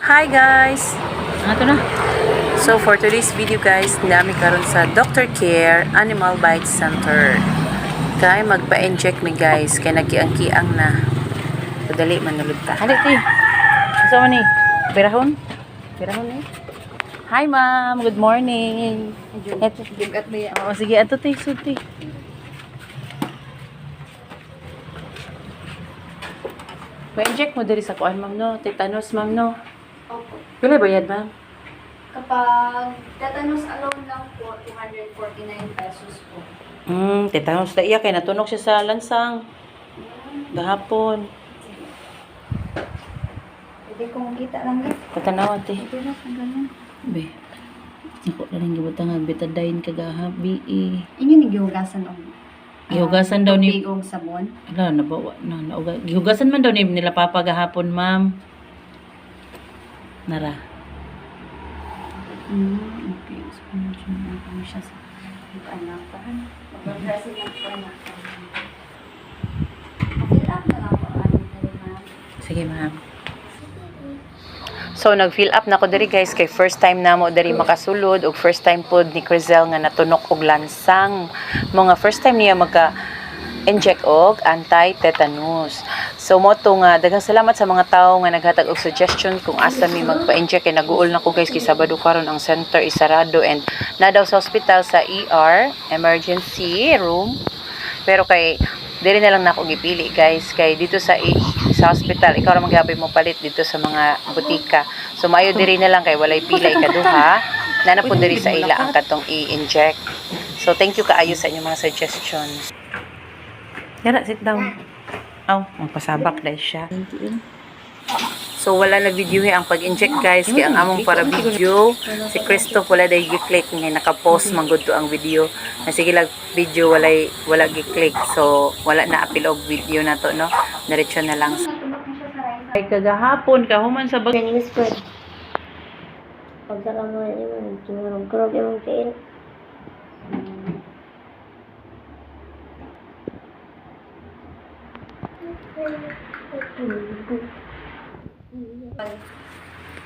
Hi guys! Ato na. So for today's video guys, nami karon sa Dr. Care Animal Bite Center. Kay magpa-inject mi guys, kay nagiang-kiang na. Padali manulod ta. Halik ti. Asa man ni? Pirahon? Pirahon ni. Hi ma'am, good morning. Eto bigat niya. Oh, sige ato ti, sulti. Pa-inject mo diri sa kuan ma'am no, tetanus ma'am no. Opo. Pila bayad ma'am? Kapag tetanus alone lang po, 249 pesos po. Tetanus na iya kay natunog siya sa lansang. Gahapon. Pwede kong kita lang yan. Tatanawan ti. Pwede na sa ganyan. Be. Ako na rin gibutang nga betadine kagaha BE. Inyo nagihugasan o. Gihugasan daw ni Tubigong sabon. Ala nabawa na nauga. Gihugasan man daw ni nila papa gahapon ma'am. Nara. Okay. So, ano kami siya sa anak pa. Mag-dressing lang po anak pa. Fill up na lang po. Ano na rin ma'am? Sige ma'am. So nag-fill up na ko diri guys, kay first time namo diri makasulod ug first time pod ni Crizel nga natunok og lansang. Mga first time niya inject og anti-tetanus. So mo to nga daghang salamat sa mga tawo nga naghatag og suggestion kung asa mi magpa-inject, kay naguol na ko guys kay Sabado karon ang center isarado and na daw sa hospital sa ER emergency room. Pero kay diri na lang nako gipili guys, kay dito sa hospital ikaw ra magyapon mo palit dito sa mga butika. So maayo diri na lang kay walay pila ikaduha. Nana po diri sa ila ang katong i-inject. So thank you kaayo sa inyong mga suggestions. Yara, sit down. Aw, magpasabak dahil siya. So wala na video ang pag-inject guys, kay ang among para video si Christoph wala day gi-click nga naka-post man gud to ang video. Na sige lang video wala gi-click. So wala na apil og video na to no. Diretso na lang. Natulog na siya sa rice. Ay kagahapon kahuman sa bag. English word. Pagkalaman yun, tumurog-kurog yung tiil.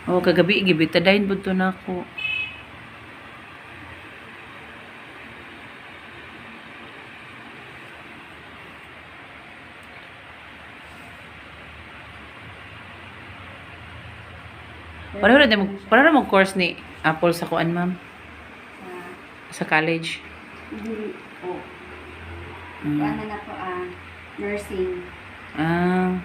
Oh, kagabi gibitadain pud to nako. Para mo course ni Apple sa kuan ma'am sa college. Hindi po. Mm. Ano na po nursing. Ah,